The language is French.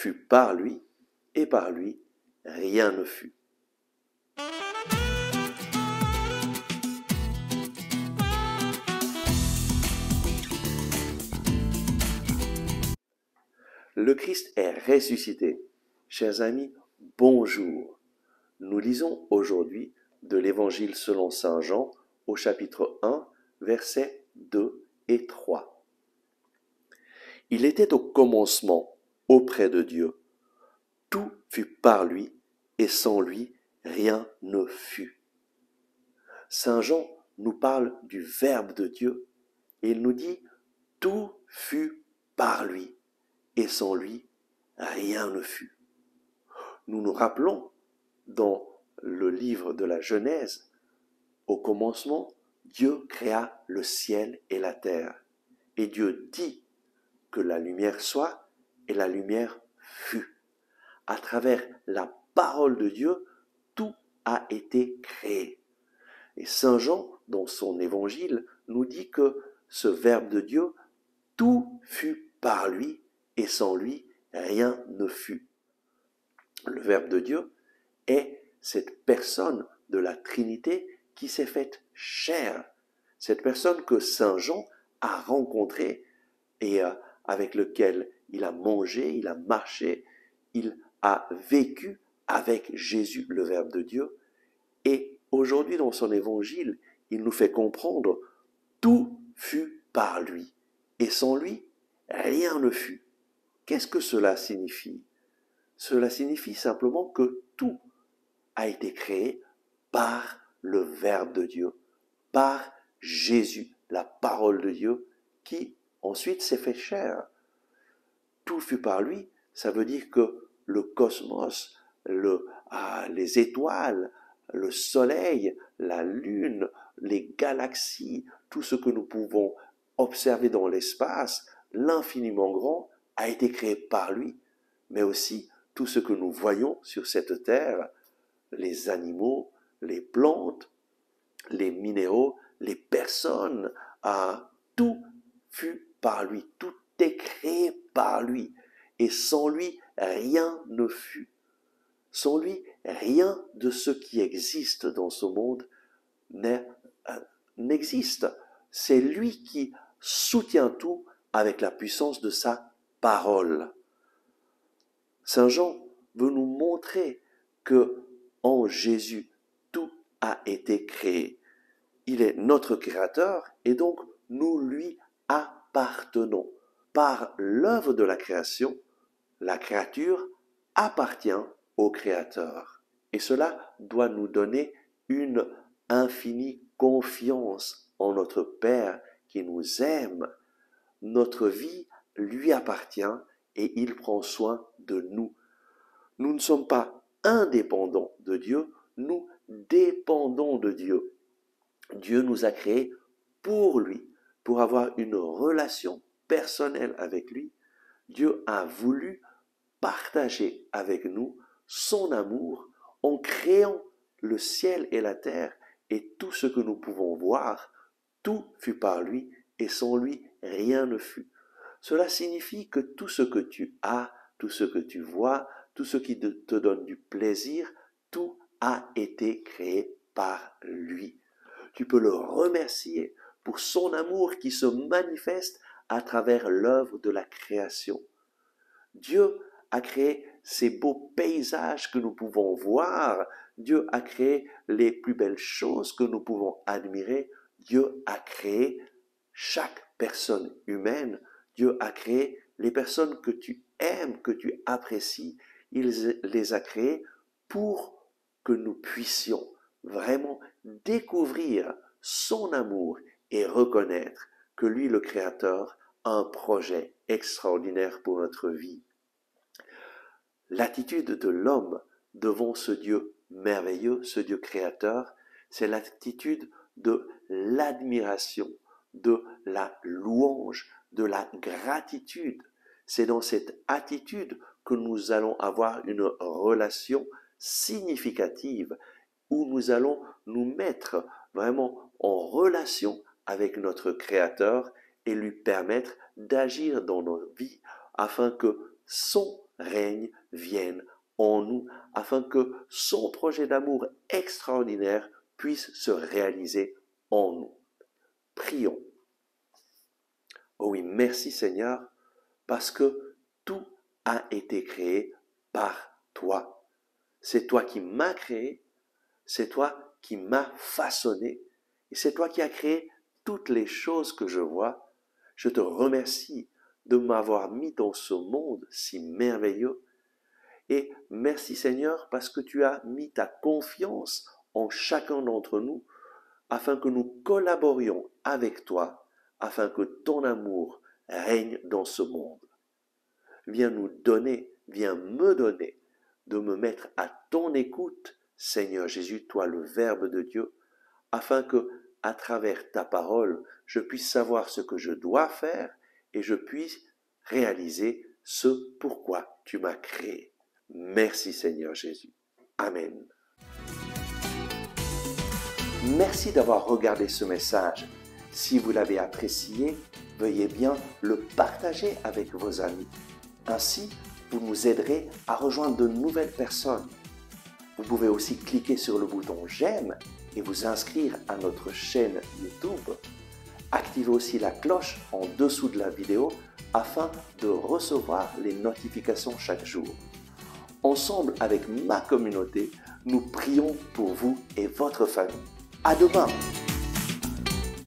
fut par lui, et par lui, rien ne fut. Le Christ est ressuscité. Chers amis, bonjour. Nous lisons aujourd'hui de l'Évangile selon saint Jean au chapitre 1, versets 2 et 3. Il était au commencement auprès de Dieu. Tout fut par lui, et sans lui, rien ne fut. Saint Jean nous parle du Verbe de Dieu, et il nous dit « Tout fut par lui, et sans lui, rien ne fut ». Nous nous rappelons dans le livre de la Genèse, au commencement, Dieu créa le ciel et la terre. Et Dieu dit que la lumière soit, et la lumière fut. À travers la parole de Dieu, tout a été créé. Et saint Jean, dans son évangile, nous dit que ce Verbe de Dieu, tout fut par lui, et sans lui, rien ne fut. Le Verbe de Dieu est cette personne de la Trinité qui s'est faite chair. Cette personne que saint Jean a rencontrée et avec lequel il a mangé, il a marché, il a vécu avec Jésus, le Verbe de Dieu. Et aujourd'hui, dans son évangile, il nous fait comprendre tout fut par lui. Et sans lui, rien ne fut. Qu'est-ce que cela signifie? Cela signifie simplement que tout a été créé par le Verbe de Dieu, par Jésus, la parole de Dieu, qui ensuite s'est fait chair. Tout fut par lui, ça veut dire que le cosmos, les étoiles, le soleil, la lune, les galaxies, tout ce que nous pouvons observer dans l'espace, l'infiniment grand, a été créé par lui, mais aussi tout ce que nous voyons sur cette terre, les animaux, les plantes, les minéraux, les personnes, tout fut par lui, tout est créé par lui, et sans lui, rien ne fut. Sans lui, rien de ce qui existe dans ce monde n'existe. C'est lui qui soutient tout avec la puissance de sa parole. Saint Jean veut nous montrer que en Jésus, tout a été créé. Il est notre créateur et donc nous lui appartenons. Par l'œuvre de la créature appartient au Créateur. Et cela doit nous donner une infinie confiance en notre Père qui nous aime. Notre vie lui appartient et il prend soin de nous. Nous ne sommes pas indépendants de Dieu, nous dépendons de Dieu. Dieu nous a créés pour lui, pour avoir une relation personnelle avec lui. Dieu a voulu partager avec nous son amour en créant le ciel et la terre et tout ce que nous pouvons voir, tout fut par lui et sans lui rien ne fut. Cela signifie que tout ce que tu as, tout ce que tu vois, tout ce qui te donne du plaisir, tout a été créé par lui. Tu peux le remercier pour son amour qui se manifeste à travers l'œuvre de la création. Dieu a créé ces beaux paysages que nous pouvons voir. Dieu a créé les plus belles choses que nous pouvons admirer. Dieu a créé chaque personne humaine. Dieu a créé les personnes que tu aimes, que tu apprécies. Il les a créées pour que nous puissions vraiment découvrir son amour et reconnaître que lui, le Créateur, a un projet extraordinaire pour notre vie. L'attitude de l'homme devant ce Dieu merveilleux, ce Dieu créateur, c'est l'attitude de l'admiration, de la louange, de la gratitude. C'est dans cette attitude que nous allons avoir une relation significative, où nous allons nous mettre vraiment en relation avec notre Créateur et lui permettre d'agir dans nos vies afin que son règne, vienne en nous, afin que son projet d'amour extraordinaire puisse se réaliser en nous. Prions. Oh oui, merci Seigneur, parce que tout a été créé par toi. C'est toi qui m'as créé, c'est toi qui m'as façonné, et c'est toi qui as créé toutes les choses que je vois. Je te remercie de m'avoir mis dans ce monde si merveilleux. Et merci Seigneur parce que tu as mis ta confiance en chacun d'entre nous afin que nous collaborions avec toi, afin que ton amour règne dans ce monde. Viens nous donner, viens me donner de me mettre à ton écoute, Seigneur Jésus, toi le Verbe de Dieu, afin que, à travers ta parole, je puisse savoir ce que je dois faire et je puisse réaliser ce pourquoi tu m'as créé. Merci Seigneur Jésus. Amen. Merci d'avoir regardé ce message. Si vous l'avez apprécié, veuillez bien le partager avec vos amis. Ainsi, vous nous aiderez à rejoindre de nouvelles personnes. Vous pouvez aussi cliquer sur le bouton j'aime et vous inscrire à notre chaîne YouTube. Activez aussi la cloche en dessous de la vidéo afin de recevoir les notifications chaque jour. Ensemble avec ma communauté, nous prions pour vous et votre famille. À demain!